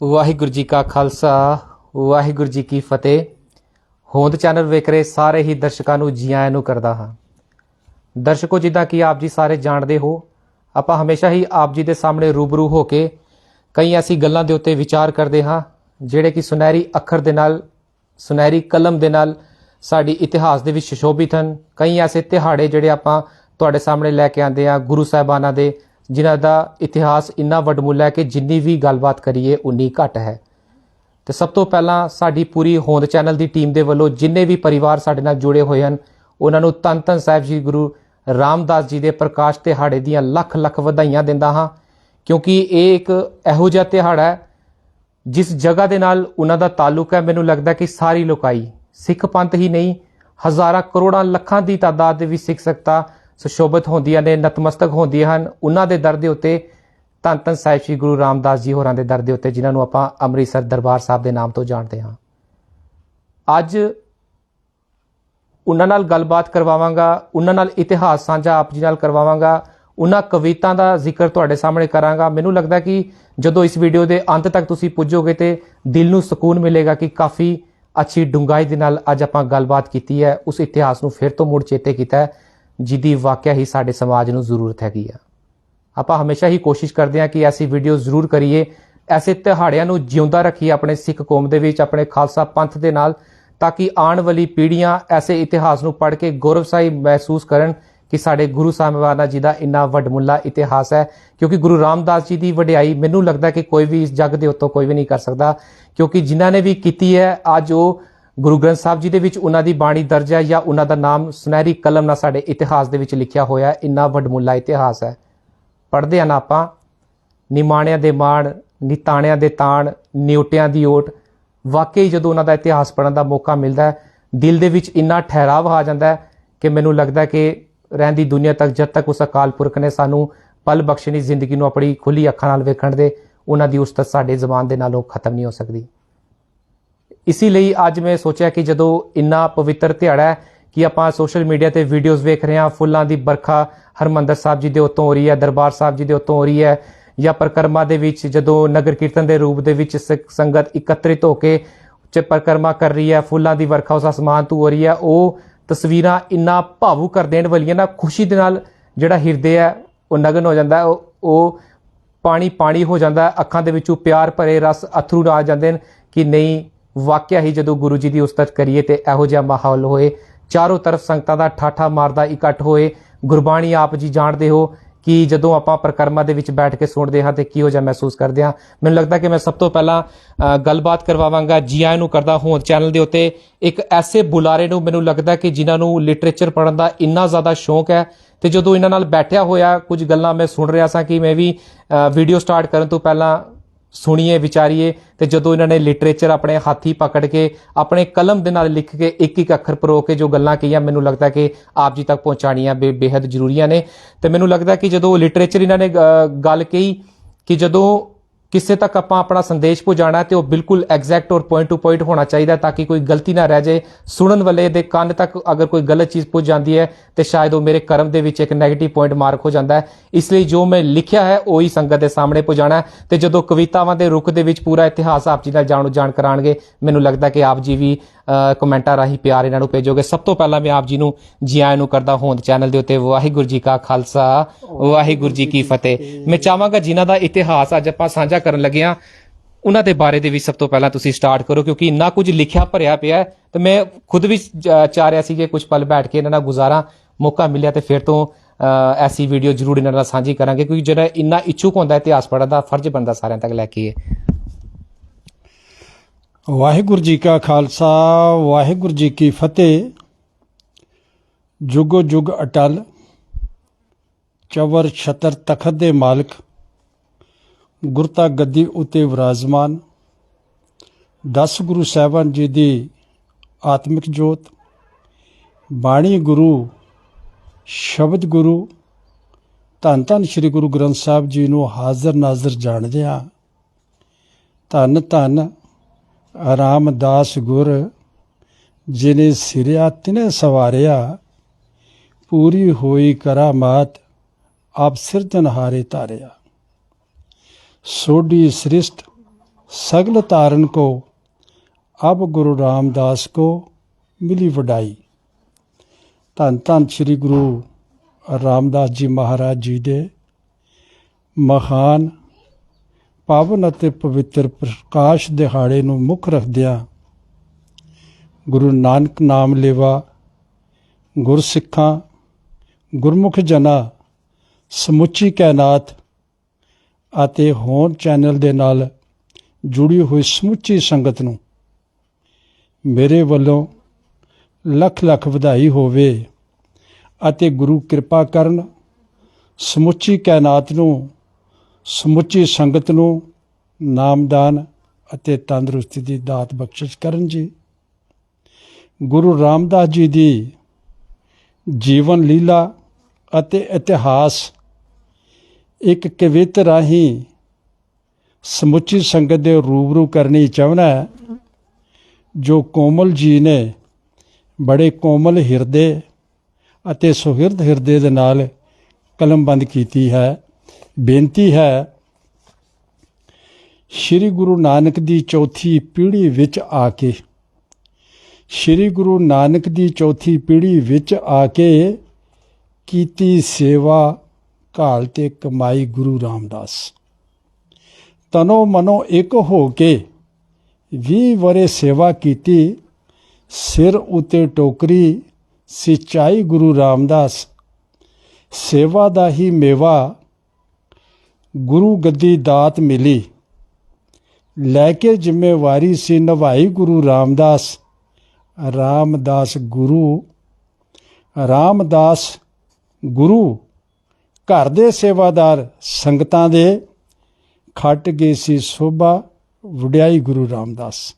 ਵਾਹਿਗੁਰੂ ਜੀ ਕਾ ਖਾਲਸਾ ਵਾਹਿਗੁਰੂ ਜੀ ਕੀ ਫਤਿਹ। ਹੋਂਦ ਚੈਨਲ ਵੇਖ ਰਹੇ ਸਾਰੇ ਹੀ ਦਰਸ਼ਕਾਂ ਨੂੰ ਜੀ ਆਇਆਂ ਨੂੰ ਕਰਦਾ ਹਾਂ। ਦਰਸ਼ਕੋ, ਜਿੱਦਾਂ ਕਿ ਆਪ ਜੀ ਸਾਰੇ ਜਾਣਦੇ ਹੋ, ਆਪਾਂ ਹਮੇਸ਼ਾ ਹੀ ਆਪ ਜੀ ਦੇ ਸਾਹਮਣੇ ਰੂਬਰੂ ਹੋ ਕੇ ਕਈ ਐਸੀ ਗੱਲਾਂ ਦੇ ਉੱਤੇ ਵਿਚਾਰ ਕਰਦੇ ਹਾਂ ਜਿਹੜੇ ਕਿ ਸੁਨਹਿਰੀ ਅੱਖਰ ਦੇ ਨਾਲ, ਸੁਨਹਿਰੀ ਕਲਮ ਦੇ ਨਾਲ ਸਾਡੀ ਇਤਿਹਾਸ ਦੇ ਵਿੱਚ ਸੁਸ਼ੋਭਿਤ ਹਨ। ਕਈ ਐਸੇ ਦਿਹਾੜੇ ਜਿਹੜੇ ਆਪਾਂ ਤੁਹਾਡੇ ਸਾਹਮਣੇ ਲੈ ਕੇ ਆਉਂਦੇ ਹਾਂ ਗੁਰੂ ਸਾਹਿਬਾਨਾਂ ਦੇ, ਜਿਨ੍ਹਾਂ ਦਾ ਇਤਿਹਾਸ ਇੰਨਾ ਵੱਡਮੁੱਲਾ ਹੈ ਕਿ ਜਿੰਨੀ ਵੀ ਗੱਲਬਾਤ ਕਰੀਏ ਉਨੀ ਘੱਟ ਹੈ। ਤੇ ਸਭ ਤੋਂ ਪਹਿਲਾਂ ਸਾਡੀ ਪੂਰੀ ਹੋਂਦ ਚੈਨਲ ਦੀ ਟੀਮ ਦੇ ਵੱਲੋਂ ਜਿੰਨੇ ਵੀ ਪਰਿਵਾਰ ਸਾਡੇ ਨਾਲ ਜੁੜੇ ਹੋਏ ਹਨ, ਉਹਨਾਂ ਨੂੰ ਧੰਨ ਧੰਨ ਸਾਹਿਬ ਜੀ ਗੁਰੂ ਰਾਮਦਾਸ ਜੀ ਦੇ ਪ੍ਰਕਾਸ਼ ਦਿਹਾੜੇ ਦੀਆਂ ਲੱਖ ਲੱਖ ਵਧਾਈਆਂ ਦਿੰਦਾ ਹਾਂ, ਕਿਉਂਕਿ ਇਹ ਇੱਕ ਇਹੋ ਜਿਹਾ ਦਿਹਾੜਾ ਹੈ ਜਿਸ ਜਗ੍ਹਾ ਦੇ ਨਾਲ ਉਹਨਾਂ ਦਾ ਤਾਲੁਕ ਹੈ। ਮੈਨੂੰ ਲੱਗਦਾ ਕਿ ਸਾਰੀ ਲੋਕਾਈ, ਸਿੱਖ ਪੰਥ ਹੀ ਨਹੀਂ, ਹਜ਼ਾਰਾਂ ਕਰੋੜਾਂ ਲੱਖਾਂ ਦੀ ਤਾਦਾਦ ਦੇ ਵਿੱਚ ਸਿੱਖ ਸਕਤਾ ਸੁਸ਼ੋਭਿਤ ਹੁੰਦੀਆਂ ਨੇ, ਨਤਮਸਤਕ ਹੁੰਦੀਆਂ ਹਨ ਉਹਨਾਂ ਦੇ ਦਰ ਦੇ ਉੱਤੇ, ਧੰਨ ਧੰਨ ਸਾਹਿਬ ਸ਼੍ਰੀ ਗੁਰੂ ਰਾਮਦਾਸ ਜੀ ਹੋਰਾਂ ਦੇ ਦਰ ਦੇ ਉੱਤੇ, ਜਿਨ੍ਹਾਂ ਨੂੰ ਆਪਾਂ ਅੰਮ੍ਰਿਤਸਰ ਦਰਬਾਰ ਸਾਹਿਬ ਦੇ ਨਾਮ ਤੋਂ ਜਾਣਦੇ ਹਾਂ। ਅੱਜ ਉਹਨਾਂ ਨਾਲ ਗੱਲਬਾਤ ਕਰਵਾਵਾਂਗਾ, ਉਹਨਾਂ ਨਾਲ ਇਤਿਹਾਸ ਸਾਂਝਾ ਆਪ ਜੀ ਨਾਲ ਕਰਵਾਵਾਂਗਾ, ਉਹਨਾਂ ਕਵਿਤਾ ਦਾ ਜ਼ਿਕਰ ਤੁਹਾਡੇ ਸਾਹਮਣੇ ਕਰਾਂਗਾ। ਮੈਨੂੰ ਲੱਗਦਾ ਕਿ ਜਦੋਂ ਇਸ ਵੀਡੀਓ ਦੇ ਅੰਤ ਤੱਕ ਤੁਸੀਂ ਪੁੱਜੋਗੇ ਤੇ ਦਿਲ ਨੂੰ ਸਕੂਨ ਮਿਲੇਗਾ ਕਿ ਕਾਫੀ ਅੱਛੀ ਡੂੰਘਾਈ ਦੇ ਨਾਲ ਅੱਜ ਆਪਾਂ ਗੱਲਬਾਤ ਕੀਤੀ ਹੈ, ਉਸ ਇਤਿਹਾਸ ਨੂੰ ਫਿਰ ਤੋਂ ਮੁੜ ਚੇਤੇ ਕੀਤਾ ਹੈ ਜਿਹਦੀ ਵਾਕਿਆ ਹੀ ਸਾਡੇ ਸਮਾਜ ਨੂੰ ਜ਼ਰੂਰਤ ਹੈਗੀ ਆ। ਆਪਾਂ ਹਮੇਸ਼ਾ ਹੀ ਕੋਸ਼ਿਸ਼ ਕਰਦੇ ਹਾਂ ਕਿ ਐਸੀ ਵੀਡੀਓ ਜ਼ਰੂਰ ਕਰੀਏ, ਐਸੇ ਦਿਹਾੜਿਆਂ ਨੂੰ ਜਿਉਂਦਾ ਰੱਖੀਏ ਆਪਣੇ ਸਿੱਖ ਕੌਮ ਦੇ ਵਿੱਚ, ਆਪਣੇ ਖਾਲਸਾ ਪੰਥ ਦੇ ਨਾਲ, ਤਾਂ ਕਿ ਆਉਣ ਵਾਲੀ ਪੀੜ੍ਹੀਆਂ ਐਸੇ ਇਤਿਹਾਸ ਨੂੰ ਪੜ੍ਹ ਕੇ ਗੌਰਵਸ਼ਾਈ ਮਹਿਸੂਸ ਕਰਨ ਕਿ ਸਾਡੇ ਗੁਰੂ ਸਾਹਿਬਾਨਾਂ ਜੀ ਦਾ ਇੰਨਾ ਵੱਡਮੁੱਲਾ ਇਤਿਹਾਸ ਹੈ। ਕਿਉਂਕਿ ਗੁਰੂ ਰਾਮਦਾਸ ਜੀ ਦੀ ਵਡਿਆਈ ਮੈਨੂੰ ਲੱਗਦਾ ਕਿ ਕੋਈ ਵੀ ਇਸ ਜੱਗ ਦੇ ਉੱਤੋਂ ਕੋਈ ਵੀ ਨਹੀਂ ਕਰ ਸਕਦਾ, ਕਿਉਂਕਿ ਜਿਨ੍ਹਾਂ ਨੇ ਵੀ ਕੀਤੀ ਹੈ ਅੱਜ ਉਹ ਗੁਰੂ ਗ੍ਰੰਥ ਸਾਹਿਬ ਜੀ ਦੇ ਵਿੱਚ ਉਹਨਾਂ ਦੀ ਬਾਣੀ ਦਰਜ ਹੈ ਜਾਂ ਉਹਨਾਂ ਦਾ ਨਾਮ ਸੁਨਹਿਰੀ ਕਲਮ ਨਾਲ ਸਾਡੇ ਇਤਿਹਾਸ ਦੇ ਵਿੱਚ ਲਿਖਿਆ ਹੋਇਆ ਹੈ। ਇੰਨਾ ਵੱਡਮੁੱਲਾ ਇਤਿਹਾਸ ਹੈ। ਪੜ੍ਹਦੇ ਹਾਂ ਨਾ ਆਪਾਂ, ਨਿਮਾਣਿਆਂ ਦੇ ਮਾਣ, ਨਿਤਾਣਿਆਂ ਦੇ ਤਾਣ, ਨਿਉਟਿਆਂ ਦੀ ਓਟ। ਵਾਕਈ ਜਦੋਂ ਉਹਨਾਂ ਦਾ ਇਤਿਹਾਸ ਪੜ੍ਹਨ ਦਾ ਮੌਕਾ ਮਿਲਦਾ ਹੈ, ਦਿਲ ਦੇ ਵਿੱਚ ਇੰਨਾ ਠਹਿਰਾਵ ਆ ਜਾਂਦਾ ਹੈ ਕਿ ਮੈਨੂੰ ਲੱਗਦਾ ਕਿ ਰਹਿੰਦੀ ਦੁਨੀਆ ਤੱਕ, ਜਦ ਤੱਕ ਉਸ ਅਕਾਲ ਪੁਰਖ ਨੇ ਸਾਨੂੰ ਪਲ ਬਖਸ਼ਣੀ ਜ਼ਿੰਦਗੀ ਨੂੰ ਆਪਣੀ ਖੁੱਲੀ ਅੱਖਾਂ ਨਾਲ ਵੇਖਣ ਦੇ, ਉਹਨਾਂ ਦੀ ਉਸਤਤ ਸਾਡੇ ਜ਼ਬਾਨ ਦੇ ਨਾਲੋਂ ਖਤਮ ਨਹੀਂ ਹੋ ਸਕਦੀ। ਇਸੇ ਲਈ ਅੱਜ ਮੈਂ ਸੋਚਿਆ ਕਿ ਜਦੋਂ ਇੰਨਾ ਪਵਿੱਤਰ ਦਿਹਾੜਾ ਹੈ ਕਿ ਆਪਾਂ ਸੋਸ਼ਲ ਮੀਡੀਆ ਤੇ ਵੀਡੀਓਜ਼ ਵੇਖ ਰਹੇ ਹਾਂ, ਫੁੱਲਾਂ ਦੀ ਵਰਖਾ ਹਰਿਮੰਦਰ ਸਾਹਿਬ ਜੀ ਦੇ ਉੱਤੋਂ ਹੋ ਰਹੀ ਹੈ, ਦਰਬਾਰ ਸਾਹਿਬ ਜੀ ਦੇ ਉੱਤੋਂ ਹੋ ਰਹੀ ਹੈ, ਜਾਂ ਪਰਿਕਰਮਾ ਦੇ ਵਿੱਚ ਜਦੋਂ ਨਗਰ ਕੀਰਤਨ ਦੇ ਰੂਪ ਦੇ ਵਿੱਚ ਸੰਗਤ ਇਕੱਤਰਿਤ ਹੋ ਕੇ ਪਰਿਕਰਮਾ ਕਰ ਰਹੀ ਹੈ, ਫੁੱਲਾਂ ਦੀ ਵਰਖਾ ਉਸ ਅਸਮਾਨ ਤੋਂ ਹੋ ਰਹੀ ਹੈ। ਉਹ ਤਸਵੀਰਾਂ ਇੰਨਾ ਭਾਵੁਕ ਕਰ ਦੇਣ ਵਾਲੀਆਂ ਨਾ, ਖੁਸ਼ੀ ਦੇ ਨਾਲ ਜਿਹੜਾ ਹਿਰਦੇ ਹੈ ਉਹ ਨਗਨ ਹੋ ਜਾਂਦਾ, ਉਹ ਪਾਣੀ ਪਾਣੀ ਹੋ ਜਾਂਦਾ, ਅੱਖਾਂ ਦੇ ਵਿੱਚੋਂ ਪਿਆਰ ਭਰੇ ਰਸ ਅਥਰੂ ਆ ਜਾਂਦੇ ਨੇ ਕਿ ਨਹੀਂ, ਵਾਕਿਆ ਹੀ ਜਦੋਂ ਗੁਰੂ ਜੀ ਦੀ ਉਸਤਤ ਕਰੀਏ ਤੇ ਇਹੋ ਜਿਹਾ ਮਾਹੌਲ ਹੋਏ, ਚਾਰੋਂ ਤਰਫ ਸੰਗਤਾਂ ਦਾ ਠਾਠਾ ਮਾਰਦਾ ਇਕੱਠ ਹੋਏ। ਗੁਰਬਾਣੀ ਆਪ ਜੀ ਜਾਣਦੇ ਹੋ ਕਿ ਜਦੋਂ ਆਪਾਂ ਪਰਿਕਰਮਾ ਦੇ ਵਿੱਚ ਬੈਠ ਕੇ ਸੁਣਦੇ ਹਾਂ ਤੇ ਕਿਹੋ ਜਿਹਾ ਮਹਿਸੂਸ ਕਰਦੇ ਹਾਂ। ਮੈਨੂੰ ਲੱਗਦਾ ਕਿ ਮੈਂ ਸਭ ਤੋਂ ਪਹਿਲਾਂ ਗੱਲਬਾਤ ਕਰਵਾਵਾਂਗਾ, ਜੀ ਆਇਆਂ ਨੂੰ ਕਰਦਾ ਹੋਂਦ ਚੈਨਲ ਦੇ ਉੱਤੇ ਇੱਕ ਐਸੇ ਬੁਲਾਰੇ ਨੂੰ, ਮੈਨੂੰ ਲੱਗਦਾ ਕਿ ਜਿਨ੍ਹਾਂ ਨੂੰ ਲਿਟਰੇਚਰ ਪੜ੍ਹਨ ਦਾ ਇੰਨਾ ਜ਼ਿਆਦਾ ਸ਼ੌਂਕ ਹੈ। ਤੇ ਜਦੋਂ ਇਹਨਾਂ ਨਾਲ ਬੈਠਿਆ ਹੋਇਆ ਕੁਝ ਗੱਲਾਂ ਮੈਂ ਸੁਣ ਰਿਹਾ ਸਾਂ ਕਿ ਮੈਂ ਵੀ ਵੀਡੀਓ ਸਟਾਰਟ ਕਰਨ ਤੋਂ ਪਹਿਲਾਂ ਸੁਣੀਏ, ਵਿਚਾਰੀਏ, ਤੇ ਜਦੋਂ ਇਹਨਾਂ ਨੇ ਲਿਟਰੇਚਰ ਆਪਣੇ ਹੱਥੀ ਪਕੜ ਕੇ ਆਪਣੇ ਕਲਮ ਦੇ ਨਾਲ ਲਿਖ ਕੇ ਇੱਕ ਇੱਕ ਅੱਖਰ ਪਰੋ ਕੇ ਜੋ ਗੱਲਾਂ ਕਹੀਆਂ, ਮੈਨੂੰ ਲੱਗਦਾ ਕਿ ਆਪ ਜੀ ਤੱਕ ਪਹੁੰਚਾਉਣੀਆਂ ਬੇਹੱਦ ਜ਼ਰੂਰੀਆਂ ਨੇ। ਤੇ ਮੈਨੂੰ ਲੱਗਦਾ ਕਿ ਜਦੋਂ ਲਿਟਰੇਚਰ ਇਹਨਾਂ ਨੇ ਗੱਲ ਕਹੀ ਕਿ ਜਦੋਂ ਕਿਸੇ ਤੱਕ ਆਪਾਂ ਆਪਣਾ ਸੰਦੇਸ਼ ਪਹੁੰਚਾਉਣਾ ਤੇ ਉਹ ਬਿਲਕੁਲ ਐਗਜ਼ੈਕਟ ਔਰ ਪੁਆਇੰਟ ਟੂ ਪੁਆਇੰਟ ਹੋਣਾ ਚਾਹੀਦਾ, ਤਾਂ ਕਿ ਕੋਈ ਗਲਤੀ ਨਾ ਰਹਿ ਜਾਏ। ਸੁਣਨ ਵਾਲੇ ਦੇ ਕੰਨ ਤੱਕ ਅਗਰ ਕੋਈ ਗਲਤ ਚੀਜ਼ ਪਹੁੰਚ ਜਾਂਦੀ ਹੈ ਤੇ ਸ਼ਾਇਦ ਉਹ ਮੇਰੇ ਕਰਮ ਦੇ ਵਿੱਚ ਇੱਕ ਨੈਗੇਟਿਵ ਪੁਆਇੰਟ ਮਾਰਕ ਹੋ ਜਾਂਦਾ ਹੈ। ਇਸ ਲਈ ਜੋ ਮੈਂ ਲਿਖਿਆ ਹੈ ਉਹੀ ਸੰਗਤ ਦੇ ਸਾਹਮਣੇ ਪਹੁੰਚਾਉਣਾ ਹੈ। ਤੇ ਜਦੋਂ ਕਵਿਤਾਵਾਂ ਦੇ ਰੁੱਖ ਦੇ ਵਿੱਚ ਪੂਰਾ ਇਤਿਹਾਸ ਆਪ ਜੀ ਨਾਲ ਜਾਣ ਕਰਾਉਣਗੇ, ਮੈਨੂੰ ਲੱਗਦਾ ਕਿ ਆਪ ਜੀ ਵੀ ਕਮੈਂਟਾਂ ਰਾਹੀਂ ਪਿਆਰ ਇਹਨਾਂ ਨੂੰ ਭੇਜੋਗੇ। ਸਭ ਤੋਂ ਪਹਿਲਾਂ ਮੈਂ ਆਪ ਜੀ ਨੂੰ ਜੀ ਆਇਆਂ ਨੂੰ ਕਰਦਾ ਹੋਂਦ ਚੈਨਲ ਦੇ ਉੱਤੇ। ਵਾਹਿਗੁਰੂ ਜੀ ਕਾ ਖਾਲਸਾ ਵਾਹਿਗੁਰੂ ਜੀ ਕੀ ਫਤਿਹ। ਮੈਂ ਚਾਹਾਂਗਾ ਜਿਨ੍ਹਾਂ ਦਾ ਇਤਿਹਾਸ ਅੱਜ ਆਪਾਂ ਸਾਂਝਾ ਕਰਨ ਲੱਗੇ ਹਾਂ ਉਹਨਾਂ ਦੇ ਬਾਰੇ ਦੇ ਵੀ ਸਭ ਤੋਂ ਪਹਿਲਾਂ ਤੁਸੀਂ ਸਟਾਰਟ ਕਰੋ, ਕਿਉਂਕਿ ਇੰਨਾ ਕੁਝ ਲਿਖਿਆ ਭਰਿਆ ਪਿਆ ਹੈ ਤੇ ਮੈਂ ਖੁਦ ਵੀ ਚਾਹ ਰਿਹਾ ਸੀ ਕਿ ਕੁਝ ਪਲ ਬੈਠ ਕੇ ਇਹਨਾਂ ਨਾਲ ਗੁਜ਼ਾਰਾਂ। ਮੌਕਾ ਮਿਲਿਆ ਤੇ ਫਿਰ ਤੋਂ ਐਸੀ ਵੀਡੀਓ ਜ਼ਰੂਰ ਇਹਨਾਂ ਨਾਲ ਸਾਂਝੀ ਕਰਾਂਗੇ, ਕਿਉਂਕਿ ਜਿਹੜਾ ਇੰਨਾ ਇੱਛੁਕ ਹੁੰਦਾ ਇਤਿਹਾਸ ਪੜ੍ਹਨ ਦਾ, ਫਰਜ਼ ਬਣਦਾ ਸਾਰਿਆਂ ਤੱਕ ਲੈ ਕੇ। ਵਾਹਿਗੁਰੂ ਜੀ ਕਾ ਖਾਲਸਾ ਵਾਹਿਗੁਰੂ ਜੀ ਕੀ ਫਤਿਹ। ਜੁਗੋ ਜੁਗ ਅਟਲ, ਚਵਰ ਛਤਰ ਤਖਤ ਦੇ ਮਾਲਕ, ਗੁਰਤਾ ਗੱਦੀ ਉਤੇ ਵਿਰਾਜਮਾਨ, 10 ਗੁਰੂ ਸਾਹਿਬਾਨ ਜੀ ਦੀ ਆਤਮਿਕ ਜੋਤ, ਬਾਣੀ ਗੁਰੂ, ਸ਼ਬਦ ਗੁਰੂ, ਧੰਨ ਧੰਨ ਸ਼੍ਰੀ ਗੁਰੂ ਗ੍ਰੰਥ ਸਾਹਿਬ ਜੀ ਨੂੰ ਹਾਜ਼ਰ ਨਾਜ਼ਰ ਜਾਣਦੇ ਹਾਂ। ਧੰਨ ਧੰਨ ਰਾਮਦਾਸ ਗੁਰ, ਜਿਨੇ ਸਿਰਿਆ ਤਿਨੇ ਸਵਾਰਿਆ, ਪੂਰੀ ਹੋਈ ਕਰਾਮਾਤ ਆਪ ਸਿਰਜਣਹਾਰੇ ਤਾਰਿਆ। ਸੋਢੀ ਸ੍ਰਿਸ਼ਟ सगल तारन को अब गुरु रामदास को मिली वडाई। धन धन श्री गुरु रामदास जी महाराज जी दे महान पावन ਅਤੇ पवित्र प्रकाश दिहाड़े ਨੂੰ ਮੁੱਖ ਰੱਖਦਿਆਂ गुरु नानक नाम लेवा गुरसिखां गुरमुख जना ਸਮੁੱਚੀ ਕਾਇਨਾਤ ਅਤੇ ਹੋਂਦ ਚੈਨਲ ਦੇ ਨਾਲ ਜੁੜੀ ਹੋਈ ਸਮੁੱਚੀ ਸੰਗਤ ਨੂੰ ਮੇਰੇ ਵੱਲੋਂ ਲੱਖ ਲੱਖ ਵਧਾਈ ਹੋਵੇ ਅਤੇ ਗੁਰੂ ਕਿਰਪਾ ਕਰਨ ਸਮੁੱਚੀ ਕਾਇਨਾਤ ਨੂੰ ਸਮੁੱਚੀ ਸੰਗਤ ਨੂੰ ਨਾਮਦਾਨ ਅਤੇ ਤੰਦਰੁਸਤੀ ਦੀ ਦਾਤ ਬਖਸ਼ਿਸ਼ ਕਰਨ ਜੀ। ਗੁਰੂ ਰਾਮਦਾਸ ਜੀ ਦੀ ਜੀਵਨ ਲੀਲਾ ਅਤੇ ਇਤਿਹਾਸ ਇੱਕ ਕਵਿਤ ਰਾਹੀਂ ਸਮੁੱਚੀ ਸੰਗਤ ਦੇ ਰੂਬਰੂ ਕਰਨੀ ਚਾਹੁੰਦਾ ਹੈ, ਜੋ ਕੋਮਲ ਜੀ ਨੇ ਬੜੇ ਕੋਮਲ ਹਿਰਦੇ ਅਤੇ ਸੁਹਿਰਦ ਹਿਰਦੇ ਦੇ ਨਾਲ ਕਲਮਬੰਦ ਕੀਤੀ ਹੈ। ਬੇਨਤੀ ਹੈ, ਸ਼੍ਰੀ ਗੁਰੂ ਨਾਨਕ ਦੀ ਚੌਥੀ ਪੀੜ੍ਹੀ ਵਿੱਚ ਆ ਕੇ ਸ਼੍ਰੀ ਗੁਰੂ ਨਾਨਕ ਦੀ ਚੌਥੀ ਪੀੜ੍ਹੀ ਵਿੱਚ ਆ ਕੇ ਕੀਤੀ ਸੇਵਾ ਘਾਲ ਤੇ ਕਮਾਈ ਗੁਰੂ ਰਾਮਦਾਸ। ਤਨੋ ਮਨੋ ਇੱਕ ਹੋ ਕੇ 20 ਵਰੇ ਸੇਵਾ ਕੀਤੀ, ਸਿਰ ਉਤੇ ਟੋਕਰੀ ਸਿਚਾਈ ਗੁਰੂ ਰਾਮਦਾਸ। ਸੇਵਾ ਦਾ ਹੀ ਮੇਵਾ ਗੁਰੂ ਗੱਦੀ ਦਾਤ ਮਿਲੀ, ਲੈ ਕੇ ਜ਼ਿੰਮੇਵਾਰੀ ਸੀ ਨਿਭਾਈ ਗੁਰੂ ਰਾਮਦਾਸ। ਰਾਮਦਾਸ ਗੁਰੂ ਘਰ ਦੇ ਸੇਵਾਦਾਰ ਸੰਗਤਾਂ ਦੇ ਖੱਟ ਗਏ ਸੀ ਸੋਭਾ ਵਡਿਆਈ ਗੁਰੂ ਰਾਮਦਾਸ।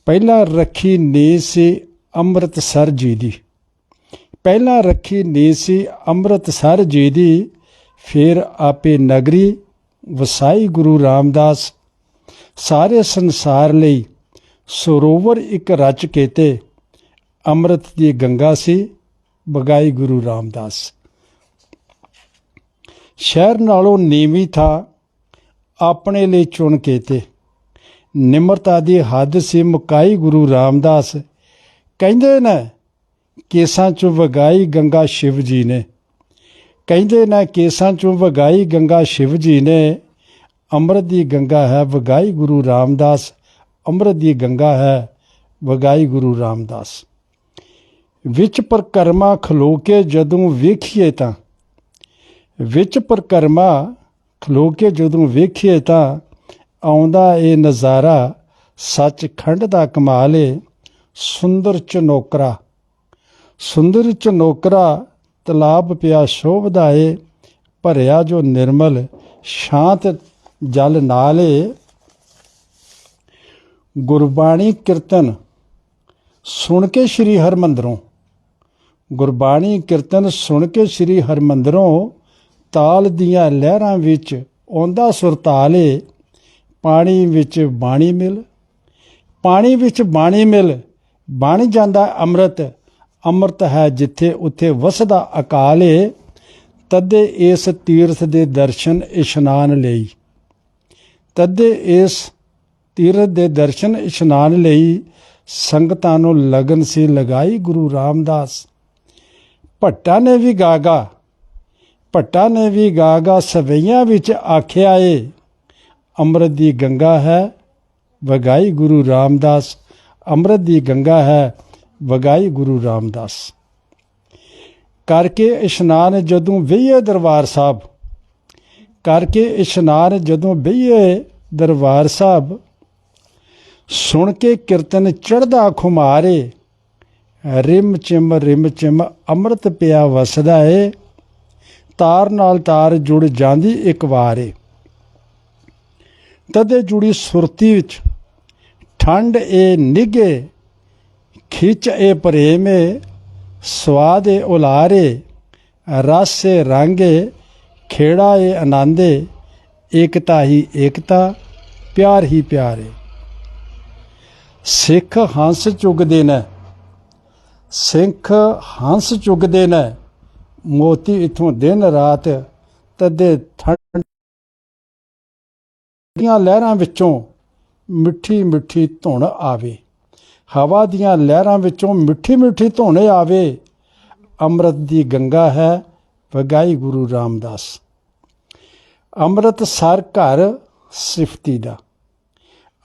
ਪਹਿਲਾਂ ਰੱਖੀ ਨੀਂਹ ਸੀ ਅੰਮ੍ਰਿਤਸਰ ਜੀ ਦੀ, ਪਹਿਲਾਂ ਰੱਖੀ ਨੀਂਹ ਸੀ ਅੰਮ੍ਰਿਤਸਰ ਜੀ ਦੀ, ਫਿਰ ਆਪੇ ਨਗਰੀ ਵਸਾਈ ਗੁਰੂ ਰਾਮਦਾਸ। ਸਾਰੇ ਸੰਸਾਰ ਲਈ ਸਰੋਵਰ ਇੱਕ ਰਚ ਕੇ ਤੇ ਅੰਮ੍ਰਿਤ ਦੀ ਗੰਗਾ ਸੀ ਬਗਾਈ ਗੁਰੂ ਰਾਮਦਾਸ। ਸ਼ਹਿਰ ਨਾਲੋਂ ਨੀਵੀਂ ਥਾਂ ਆਪਣੇ ਲਈ ਚੁਣ ਕੇ ਤੇ ਨਿਮਰਤਾ ਦੀ ਹੱਦ ਸੀ ਮੁਕਾਈ ਗੁਰੂ ਰਾਮਦਾਸ। ਕਹਿੰਦੇ ਨੇ ਕੇਸਾਂ 'ਚੋਂ ਵਗਾਈ ਗੰਗਾ ਸ਼ਿਵ ਜੀ ਨੇ, ਕਹਿੰਦੇ ਨੇ ਕੇਸਾਂ 'ਚੋਂ ਵਗਾਈ ਗੰਗਾ ਸ਼ਿਵ ਜੀ ਨੇ। ਅੰਮ੍ਰਿਤ ਦੀ ਗੰਗਾ ਹੈ ਵਗਾਈ ਗੁਰੂ ਰਾਮਦਾਸ, ਅੰਮ੍ਰਿਤ ਦੀ ਗੰਗਾ ਹੈ ਵਗਾਈ ਗੁਰੂ ਰਾਮਦਾਸ। ਵਿੱਚ ਪਰਕਰਮਾ ਖਲੋ ਕੇ ਜਦੋਂ ਵੇਖੀਏ ਤਾਂ, ਵਿੱਚ ਪਰਕਰਮਾ ਖਲੋ ਕੇ ਜਦੋਂ ਵੇਖੀਏ ਤਾਂ ਆਉਂਦਾ ਇਹ ਨਜ਼ਾਰਾ ਸੱਚਖੰਡ ਦਾ ਕਮਾਲ ਏ। ਸੁੰਦਰ ਚਨੋਕਰਾ ਤਲਾਬ ਪਿਆ ਸ਼ੋਭਦਾ ਏ, ਭਰਿਆ ਜੋ ਨਿਰਮਲ ਸ਼ਾਂਤ ਜਲ ਨਾਲ ਏ। ਗੁਰਬਾਣੀ ਕੀਰਤਨ ਸੁਣ ਕੇ ਸ਼੍ਰੀ ਹਰਿਮੰਦਰੋਂ, ਗੁਰਬਾਣੀ ਕੀਰਤਨ ਸੁਣ ਕੇ ਸ਼੍ਰੀ ਹਰਿਮੰਦਰੋਂ ਤਾਲ ਦੀਆਂ ਲਹਿਰਾਂ ਵਿੱਚ ਆਉਂਦਾ ਸੁਰਤਾਲ ਏ। ਪਾਣੀ ਵਿੱਚ ਬਾਣੀ ਮਿਲ, ਪਾਣੀ ਵਿੱਚ ਬਾਣੀ ਮਿਲ, ਬਣ ਜਾਂਦਾ ਅੰਮ੍ਰਿਤ। ਅੰਮ੍ਰਿਤ ਹੈ ਜਿੱਥੇ ਉੱਥੇ ਵਸਦਾ ਅਕਾਲ ਏ। ਤਦੇ ਇਸ ਤੀਰਥ ਦੇ ਦਰਸ਼ਨ ਇਸ਼ਨਾਨ ਲਈ, ਤਦੇ ਇਸ ਤੀਰਥ ਦੇ ਦਰਸ਼ਨ ਇਸ਼ਨਾਨ ਲਈ ਸੰਗਤਾਂ ਨੂੰ ਲਗਨ ਸੀ ਲਗਾਈ ਗੁਰੂ ਰਾਮਦਾਸ। ਭੱਟਾ ਨੇ ਵੀ ਗਾਗਾ ਸਵਈਆਂ ਵਿੱਚ ਆਖਿਆ ਏ, ਅੰਮ੍ਰਿਤ ਦੀ ਗੰਗਾ ਹੈ ਵਗਾਈ ਗੁਰੂ ਰਾਮਦਾਸ, ਅੰਮ੍ਰਿਤ ਦੀ ਗੰਗਾ ਹੈ ਵਗਾਈ ਗੁਰੂ ਰਾਮਦਾਸ। ਕਰਕੇ ਇਸ਼ਨਾਨ ਜਦੋਂ ਵਈਏ ਦਰਬਾਰ ਸਾਹਿਬ, ਕਰਕੇ ਇਸ਼ਨਾਨ ਜਦੋਂ ਵਈਏ ਦਰਬਾਰ ਸਾਹਿਬ, ਸੁਣ ਕੇ ਕੀਰਤਨ ਚੜ੍ਹਦਾ ਖੁਮਾਰੇ। ਰਿਮ ਚਿਮ ਅੰਮ੍ਰਿਤ ਪਿਆ ਵਸਦਾ ਏ, ਤਾਰ ਨਾਲ ਤਾਰ ਜੁੜ ਜਾਂਦੀ ਇੱਕ ਵਾਰ ਏ। ਤਦੇ ਜੁੜੀ ਸੁਰਤੀ ਵਿੱਚ ਠੰਡ ਏ ਨਿੱਘੇ, ਖਿੱਚ ਏ ਪ੍ਰੇਮ ਏ, ਸਵਾਦ ਏ ਉਲਾਰੇ, ਰਸ ਏ ਰੰਗ ਏ, ਖੇੜਾ ਏ ਆਨੰਦ ਏ, ਏਕਤਾ ਹੀ ਏਕਤਾ, ਪਿਆਰ ਹੀ ਪਿਆਰ ਏ। ਸਿੱਖ ਹੰਸ ਚੁਗਦੇ ਨੇ, ਸਿੱਖ ਹੰਸ ਚੁਗਦੇ ਨੇ, ਮੋਤੀ ਇੱਥੋਂ ਦਿਨ ਰਾਤ, ਤਦੇ ਠੰਡ ਦੀਆਂ ਲਹਿਰਾਂ ਵਿੱਚੋਂ ਮਿੱਠੀ ਮਿੱਠੀ ਧੁਨ ਆਵੇ, ਹਵਾ ਦੀਆਂ ਲਹਿਰਾਂ ਵਿੱਚੋਂ ਮਿੱਠੀ ਮਿੱਠੀ ਧੁਨ ਆਵੇ। ਅੰਮ੍ਰਿਤ ਦੀ ਗੰਗਾ ਹੈ ਵਗਾਈ ਗੁਰੂ ਰਾਮਦਾਸ। ਅੰਮ੍ਰਿਤਸਰ ਘਰ ਸਿਫਤੀ ਦਾ,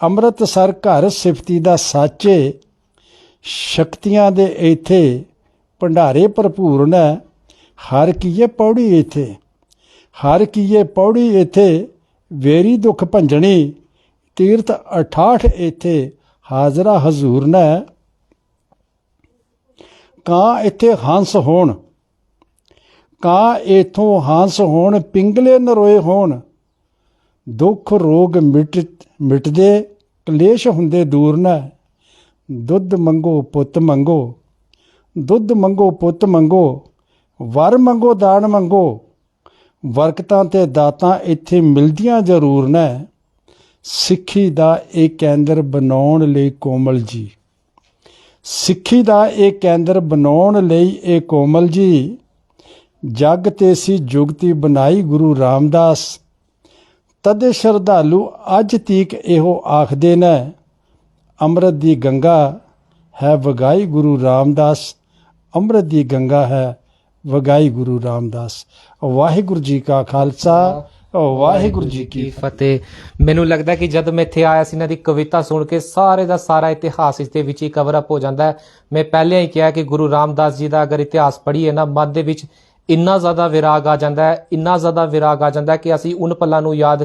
ਅੰਮ੍ਰਿਤਸਰ ਘਰ ਸਿਫਤੀ ਦਾ ਸਾਚੇ। ਸ਼ਕਤੀਆਂ ਦੇ ਇੱਥੇ ਭੰਡਾਰੇ ਭਰਪੂਰ ਨੇ, ਹਰ ਕੀਏ ਪੌੜੀ ਇੱਥੇ, ਹਰ ਕੀਏ ਪੌੜੀ ਇੱਥੇ। ਵੇਰੀ ਦੁੱਖ ਭੰਜਣੀ ਤੀਰਥ 68 ਇੱਥੇ, ਹਾਜ਼ਰਾ ਹਜ਼ੂਰ ਨੇ। ਕਾਂ ਇੱਥੇ ਹੰਸ ਹੋਣ, ਕਾਂ ਇਥੋਂ ਹੰਸ ਹੋਣ, ਪਿੰਗਲੇ ਨਰੋਏ ਹੋਣ। ਦੁੱਖ ਰੋਗ ਮਿਟਦੇ, ਕਲੇਸ਼ ਹੁੰਦੇ ਦੂਰ ਨੇ। ਦੁੱਧ ਮੰਗੋ ਪੁੱਤ ਮੰਗੋ, ਦੁੱਧ ਮੰਗੋ ਪੁੱਤ ਮੰਗੋ, ਵਰ ਮੰਗੋ ਦਾਨ ਮੰਗੋ। ਬਰਕਤਾਂ ਤੇ ਦਾਤਾਂ ਇੱਥੇ ਮਿਲਦੀਆਂ ਜ਼ਰੂਰ ਨੇ। ਸਿੱਖੀ ਦਾ ਇਹ ਕੇਂਦਰ ਬਣਾਉਣ ਲਈ ਕੋਮਲ ਜੀ, ਸਿੱਖੀ ਦਾ ਇਹ ਕੇਂਦਰ ਬਣਾਉਣ ਲਈ ਇਹ ਕੋਮਲ ਜੀ। ਜਗ ਤੇ ਸੀ ਜੁਗਤੀ ਬਣਾਈ ਗੁਰੂ ਰਾਮਦਾਸ। ਤਦੇ ਸ਼ਰਧਾਲੂ ਅੱਜ ਤੀਕ ਇਹੋ ਆਖਦੇ ਨੇ, ਅੰਮ੍ਰਿਤ ਦੀ ਗੰਗਾ ਹੈ ਵਗਾਈ ਗੁਰੂ ਰਾਮਦਾਸ। ਅੰਮ੍ਰਿਤ ਦੀ ਗੰਗਾ ਹੈ ਵਗਾਈ ਗੁਰੂ ਰਾਮਦਾਸ। ਵਾਹਿਗੁਰੂ ਜੀ ਕਾ ਖਾਲਸਾ, ਵਾਹਿਗੁਰੂ ਜੀ ਕੀ ਫਤਿਹ। ਮੈਨੂੰ ਲੱਗਦਾ ਕਿ ਜਦ ਮੈਂ ਇੱਥੇ ਆਇਆ ਸੀ ਇਹਨਾਂ ਦੀ ਕਵਿਤਾ ਸੁਣ ਕੇ ਸਾਰੇ ਦਾ ਸਾਰਾ ਇਤਿਹਾਸ ਇਸ ਦੇ ਵਿੱਚ ਹੀ ਕਵਰ ਅਪ ਹੋ ਜਾਂਦਾ ਹੈ। ਮੈਂ ਪਹਿਲਾਂ ਹੀ ਕਿਹਾ ਕਿ ਗੁਰੂ ਰਾਮਦਾਸ ਜੀ ਦਾ ਅਗਰ ਇਤਿਹਾਸ ਪੜ੍ਹੀਏ ਨਾ, ਮਨ ਦੇ ਵਿੱਚ ਇੰਨਾ ਜ਼ਿਆਦਾ ਵਿਰਾਗ ਆ ਜਾਂਦਾ ਹੈ, ਇੰਨਾ ਜ਼ਿਆਦਾ ਵਿਰਾਗ ਆ ਜਾਂਦਾ ਹੈ ਕਿ ਅਸੀਂ ਉਨ ਪਲਾਂ ਨੂੰ ਯਾਦ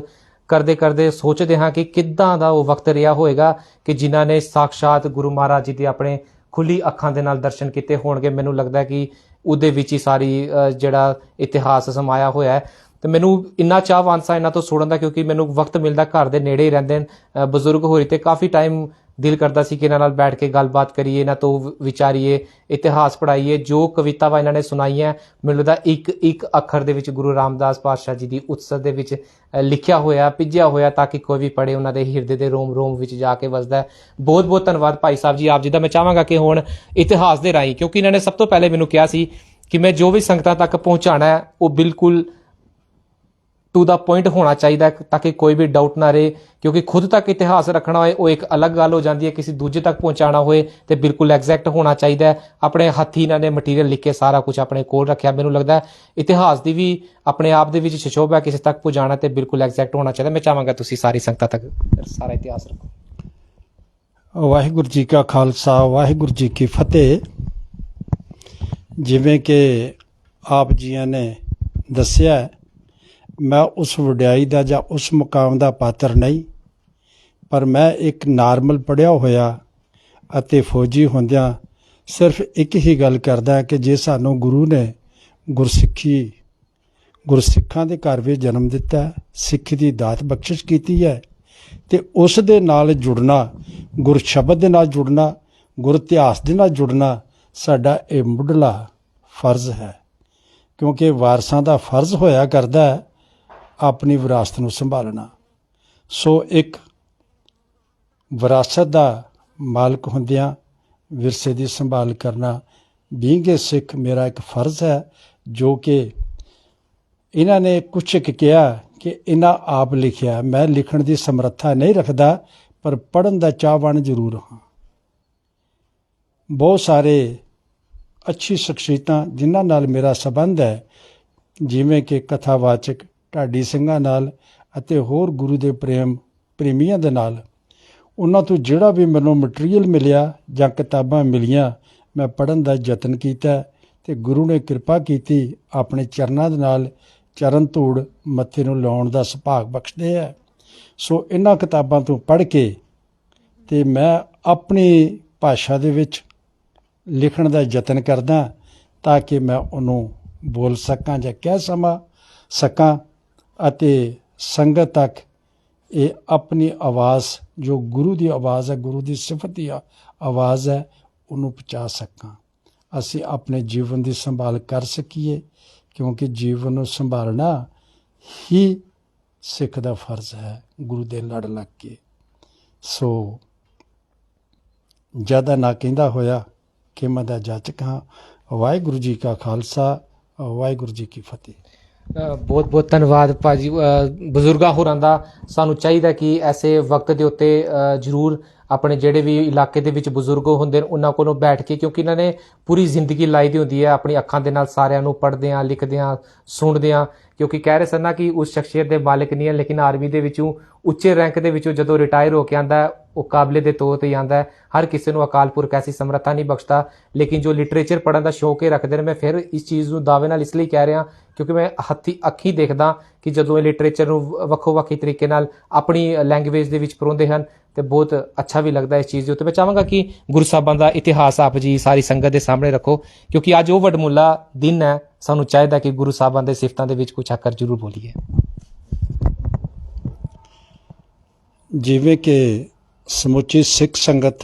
ਕਰਦੇ ਕਰਦੇ ਸੋਚਦੇ ਹਾਂ ਕਿ ਕਿੱਦਾਂ ਦਾ ਉਹ ਵਕਤ ਰਿਹਾ ਹੋਏਗਾ ਕਿ ਜਿਨ੍ਹਾਂ ਨੇ ਸਾਕਸ਼ਾਤ ਗੁਰੂ ਮਹਾਰਾਜ ਜੀ ਦੇ ਆਪਣੇ ਖੁੱਲੀ ਅੱਖਾਂ ਦੇ ਨਾਲ ਦਰਸ਼ਨ ਕੀਤੇ ਹੋਣਗੇ। ਮੈਨੂੰ ਲੱਗਦਾ ਕਿ ਉਹਦੇ ਵਿੱਚ ਹੀ ਸਾਰੀ ਜਿਹੜਾ ਇਤਿਹਾਸ ਸਮਾਇਆ ਹੋਇਆ ਹੈ। ਤੇ ਮੈਨੂੰ ਇੰਨਾ ਚਾਹਵਾਨ ਸਾਂ ਇਹਨਾਂ ਤੋਂ ਸੁਣਨ ਦਾ, ਕਿਉਂਕਿ ਮੈਨੂੰ ਵਕਤ ਮਿਲਦਾ, ਘਰ ਦੇ ਨੇੜੇ ਹੀ ਰਹਿੰਦੇ ਨੇ ਬਜ਼ੁਰਗ ਹੋਰੀ, ਤੇ ਕਾਫੀ ਟਾਈਮ ਦਿਲ ਕਰਦਾ ਸੀ ਕਿ ਇਹਨਾਂ ਨਾਲ ਬੈਠ ਕੇ ਗੱਲਬਾਤ ਕਰੀਏ, ਇਹਨਾਂ ਤੋਂ ਵਿਚਾਰੀਏ, ਇਤਿਹਾਸ ਪੜ੍ਹਾਈਏ। ਜੋ ਕਵਿਤਾਵਾਂ ਇਹਨਾਂ ਨੇ ਸੁਣਾਈਆਂ, ਮੈਨੂੰ ਲੱਗਦਾ ਇੱਕ ਇੱਕ ਅੱਖਰ ਦੇ ਵਿੱਚ ਗੁਰੂ ਰਾਮਦਾਸ ਪਾਤਸ਼ਾਹ ਜੀ ਦੀ ਉਤਸਤ ਦੇ ਵਿੱਚ ਲਿਖਿਆ ਹੋਇਆ, ਭਿੱਜਿਆ ਹੋਇਆ, ਤਾਂ ਕਿ ਕੋਈ ਵੀ ਪੜ੍ਹੇ ਉਹਨਾਂ ਦੇ ਹਿਰਦੇ ਦੇ ਰੋਮ ਰੋਮ ਵਿੱਚ ਜਾ ਕੇ ਵਸਦਾ ਹੈ। ਬਹੁਤ ਬਹੁਤ ਧੰਨਵਾਦ ਭਾਈ ਸਾਹਿਬ ਜੀ ਆਪ ਜੀ ਦਾ। ਮੈਂ ਚਾਹਾਂਗਾ ਕਿ ਹੁਣ ਇਤਿਹਾਸ ਦੇ ਰਾਹੀਂ, ਕਿਉਂਕਿ ਇਹਨਾਂ ਨੇ ਸਭ ਤੋਂ ਪਹਿਲੇ ਮੈਨੂੰ ਕਿਹਾ ਸੀ ਕਿ ਮੈਂ ਜੋ ਵੀ ਸੰਗਤਾਂ ਤੱਕ ਪਹੁੰਚਾਉਣਾ ਹੈ ਉਹ ਬਿਲਕੁਲ ਟੂ ਦਾ ਪੁਆਇੰਟ ਹੋਣਾ ਚਾਹੀਦਾ ਹੈ, ਤਾਂ ਕਿ ਕੋਈ ਵੀ ਡਾਊਟ ਨਾ ਰਹੇ। ਕਿਉਂਕਿ ਖੁਦ ਤੱਕ ਇਤਿਹਾਸ ਰੱਖਣਾ ਹੋਏ ਉਹ ਇੱਕ ਅਲੱਗ ਗੱਲ ਹੋ ਜਾਂਦੀ ਹੈ, ਕਿਸੇ ਦੂਜੇ ਤੱਕ ਪਹੁੰਚਾਉਣਾ ਹੋਏ ਤੇ ਬਿਲਕੁਲ ਐਗਜ਼ੈਕਟ ਹੋਣਾ ਚਾਹੀਦਾ ਹੈ। ਆਪਣੇ ਹੱਥੀਂ ਇਹਨਾਂ ਨੇ ਮਟੀਰੀਅਲ ਲਿਖ ਕੇ ਸਾਰਾ ਕੁਝ ਆਪਣੇ ਕੋਲ ਰੱਖਿਆ। ਮੈਨੂੰ ਲੱਗਦਾ ਇਤਿਹਾਸ ਦੀ ਵੀ ਆਪਣੇ ਆਪ ਦੇ ਵਿੱਚ ਸ਼ਸ਼ੋਭਾ, ਕਿਸੇ ਤੱਕ ਪਹੁੰਚਾਉਣਾ ਤੇ ਬਿਲਕੁਲ ਐਗਜ਼ੈਕਟ ਹੋਣਾ ਚਾਹੀਦਾ। ਮੈਂ ਚਾਹਾਂਗਾ ਤੁਸੀਂ ਸਾਰੀ ਸੰਗਤਾਂ ਤੱਕ ਸਾਰਾ ਇਤਿਹਾਸ ਰੱਖੋ। ਵਾਹਿਗੁਰੂ ਜੀ ਕਾ ਖਾਲਸਾ, ਵਾਹਿਗੁਰੂ ਜੀ ਕੀ ਫਤਿਹ। ਜਿਵੇਂ ਕਿ ਆਪ ਜੀਆਂ ਨੇ ਦੱਸਿਆ, ਮੈਂ ਉਸ ਵਡਿਆਈ ਦਾ ਜਾਂ ਉਸ ਮੁਕਾਮ ਦਾ ਪਾਤਰ ਨਹੀਂ, ਪਰ ਮੈਂ ਇੱਕ ਨਾਰਮਲ ਪੜ੍ਹਿਆ ਹੋਇਆ ਅਤੇ ਫੌਜੀ ਹੁੰਦਿਆਂ ਸਿਰਫ ਇੱਕ ਹੀ ਗੱਲ ਕਰਦਾ ਕਿ ਜੇ ਸਾਨੂੰ ਗੁਰੂ ਨੇ ਗੁਰਸਿੱਖਾਂ ਦੇ ਘਰ ਵਿੱਚ ਜਨਮ ਦਿੱਤਾ, ਸਿੱਖੀ ਦੀ ਦਾਤ ਬਖਸ਼ਿਸ਼ ਕੀਤੀ ਹੈ, ਤੇ ਉਸ ਦੇ ਨਾਲ ਜੁੜਨਾ, ਗੁਰ ਸ਼ਬਦ ਦੇ ਨਾਲ ਜੁੜਨਾ, ਗੁਰ ਇਤਿਹਾਸ ਦੇ ਨਾਲ ਜੁੜਨਾ ਸਾਡਾ ਇਹ ਮੁੱਢਲਾ ਫਰਜ਼ ਹੈ। ਕਿਉਂਕਿ ਵਾਰਸਾਂ ਦਾ ਫਰਜ਼ ਹੋਇਆ ਕਰਦਾ ਹੈ ਆਪਣੀ ਵਿਰਾਸਤ ਨੂੰ ਸੰਭਾਲਣਾ। ਸੋ ਇੱਕ ਵਿਰਾਸਤ ਦਾ ਮਾਲਕ ਹੁੰਦਿਆਂ ਵਿਰਸੇ ਦੀ ਸੰਭਾਲ ਕਰਨਾ ਬੀਇੰਗ ਏ ਸਿੱਖ ਮੇਰਾ ਇੱਕ ਫਰਜ਼ ਹੈ, ਜੋ ਕਿ ਇਹਨਾਂ ਨੇ ਕੁਛ ਇੱਕ ਕਿਹਾ ਕਿ ਇਹਨਾਂ ਆਪ ਲਿਖਿਆ। ਮੈਂ ਲਿਖਣ ਦੀ ਸਮਰੱਥਾ ਨਹੀਂ ਰੱਖਦਾ, ਪਰ ਪੜ੍ਹਨ ਦਾ ਚਾਹਵਾਨ ਜ਼ਰੂਰ ਹਾਂ। ਬਹੁਤ ਸਾਰੇ ਅੱਛੀ ਸ਼ਖਸੀਅਤਾਂ ਜਿਨ੍ਹਾਂ ਨਾਲ ਮੇਰਾ ਸੰਬੰਧ ਹੈ, ਜਿਵੇਂ ਕਿ ਕਥਾਵਾਚਕ ਢਾਡੀ ਸਿੰਘਾਂ ਨਾਲ ਅਤੇ ਹੋਰ ਗੁਰੂ ਦੇ ਪ੍ਰੇਮੀਆਂ ਦੇ ਨਾਲ, ਉਹਨਾਂ ਤੋਂ ਜਿਹੜਾ ਵੀ ਮੈਨੂੰ ਮਟੀਰੀਅਲ ਮਿਲਿਆ ਜਾਂ ਕਿਤਾਬਾਂ ਮਿਲੀਆਂ, ਮੈਂ ਪੜ੍ਹਨ ਦਾ ਯਤਨ ਕੀਤਾ ਤੇ ਗੁਰੂ ਨੇ ਕਿਰਪਾ ਕੀਤੀ, ਆਪਣੇ ਚਰਨਾਂ ਦੇ ਨਾਲ ਚਰਨ ਧੂੜ ਮੱਥੇ ਨੂੰ ਲਾਉਣ ਦਾ ਸੁਭਾਗ ਬਖਸ਼ਦੇ ਹੈ। ਸੋ ਇਹਨਾਂ ਕਿਤਾਬਾਂ ਤੋਂ ਪੜ੍ਹ ਕੇ ਤੇ ਮੈਂ ਆਪਣੀ ਭਾਸ਼ਾ ਦੇ ਵਿੱਚ ਲਿਖਣ ਦਾ ਯਤਨ ਕਰਦਾ, ਤਾਂ ਕਿ ਮੈਂ ਉਹਨੂੰ ਬੋਲ ਸਕਾਂ ਜਾਂ ਕਹਿ ਸਕਾਂ ਅਤੇ ਸੰਗਤ ਤੱਕ ਇਹ ਆਪਣੀ ਆਵਾਜ਼, ਜੋ ਗੁਰੂ ਦੀ ਆਵਾਜ਼ ਹੈ, ਗੁਰੂ ਦੀ ਸਿਫਤ ਦੀ ਆਵਾਜ਼ ਹੈ, ਉਹਨੂੰ ਪਹੁੰਚਾ ਸਕਾਂ। ਅਸੀਂ ਆਪਣੇ ਜੀਵਨ ਦੀ ਸੰਭਾਲ ਕਰ ਸਕੀਏ, ਕਿਉਂਕਿ ਜੀਵਨ ਨੂੰ ਸੰਭਾਲਣਾ ਹੀ ਸਿੱਖ ਦਾ ਫਰਜ਼ ਹੈ, ਗੁਰੂ ਦੇ ਲੜ ਲੱਗ ਕੇ। ਸੋ ਜ਼ਿਆਦਾ ਨਾ ਕਹਿੰਦਾ ਹੋਇਆ ਕਿ ਮੈਂ ਦਾ ਜਾਚਕ ਹਾਂ। ਵਾਹਿਗੁਰੂ ਜੀ ਕਾ ਖਾਲਸਾ, ਵਾਹਿਗੁਰੂ ਜੀ ਕੀ ਫਤਿਹ। ਬਹੁਤ ਬਹੁਤ ਧੰਨਵਾਦ ਭਾਜੀ। ਬਜ਼ੁਰਗਾਂ ਹੋਰਾਂ ਦਾ ਸਾਨੂੰ ਚਾਹੀਦਾ ਕਿ ਐਸੇ ਵਕਤ ਦੇ ਉੱਤੇ ਜ਼ਰੂਰ ਆਪਣੇ ਜਿਹੜੇ ਵੀ ਇਲਾਕੇ ਦੇ ਵਿੱਚ ਬਜ਼ੁਰਗ ਹੁੰਦੇ ਨੇ ਉਹਨਾਂ ਕੋਲੋਂ ਬੈਠ ਕੇ, ਕਿਉਂਕਿ ਇਹਨਾਂ ਨੇ ਪੂਰੀ ਜ਼ਿੰਦਗੀ ਲਾਈ ਦੀ ਹੁੰਦੀ ਹੈ ਆਪਣੀ ਅੱਖਾਂ ਦੇ ਨਾਲ ਸਾਰਿਆਂ ਨੂੰ ਪੜ੍ਹਦੇ ਆ, ਲਿਖਦੇ ਆ, ਸੁਣਦੇ ਆ। ਕਿਉਂਕਿ ਕਹਿ ਰਹੇ ਸਨ ਨਾ ਕਿ ਉਸ ਸ਼ਖਸੀਅਤ ਦੇ ਮਾਲਕ ਨਹੀਂ ਹੈ, ਲੇਕਿਨ ਆਰਮੀ ਦੇ ਵਿੱਚੋਂ ਉੱਚੇ ਰੈਂਕ ਦੇ ਵਿੱਚੋਂ ਜਦੋਂ ਰਿਟਾਇਰ ਹੋ ਕੇ ਆਉਂਦਾ ਉਹ ਕਾਬਲੇ ਦੇ ਤੌਰ ਤੇ ਆਉਂਦਾ ਹੈ। ਹਰ ਕਿਸੇ ਨੂੰ ਅਕਾਲ ਪੁਰਖ ਐਸੀ ਸਮਰੱਥਾ ਨਹੀਂ ਬਖਸ਼ਦਾ, ਲੇਕਿਨ ਜੋ ਲਿਟਰੇਚਰ ਪੜ੍ਹਨ ਦਾ ਸ਼ੌਕ ਹੀ ਰੱਖਦੇ ਨੇ, ਮੈਂ ਫਿਰ ਇਸ ਚੀਜ਼ ਨੂੰ ਦਾਅਵੇ ਨਾਲ ਇਸ ਲਈ ਕਹਿ ਰਿਹਾ ਕਿਉਂਕਿ ਮੈਂ ਅੱਖੀਂ ਦੇਖਦਾ ਕਿ ਜਦੋਂ ਇਹ ਲਿਟਰੇਚਰ ਨੂੰ ਵੱਖੋ ਵੱਖਰੀ ਤਰੀਕੇ ਨਾਲ ਆਪਣੀ ਲੈਂਗੁਏਜ ਦੇ ਵਿੱਚ ਪਰੋਂਦੇ ਹਨ ਤੇ ਬਹੁਤ ਅੱਛਾ ਵੀ ਲੱਗਦਾ ਇਸ ਚੀਜ਼ ਦੇ ਉੱਤੇ। ਮੈਂ ਚਾਹਾਂਗਾ ਕਿ ਗੁਰੂ ਸਾਹਿਬਾਂ ਦਾ ਇਤਿਹਾਸ ਆਪ ਜੀ ਸਾਰੀ ਸੰਗਤ ਦੇ ਸਾਹਮਣੇ ਰੱਖੋ, ਕਿਉਂਕਿ ਅੱਜ ਉਹ ਵਡਮੁੱਲਾ ਦਿਨ ਹੈ, ਸਾਨੂੰ ਚਾਹੀਦਾ ਕਿ ਗੁਰੂ ਸਾਹਿਬਾਂ ਦੇ ਸਿਫਤਾਂ ਦੇ ਵਿੱਚ ਕੁਝ ਅੱਖਰ ਜ਼ਰੂਰ ਬੋਲੀਏ। ਜਿਵੇਂ ਕਿ ਸਮੁੱਚੀ ਸਿੱਖ ਸੰਗਤ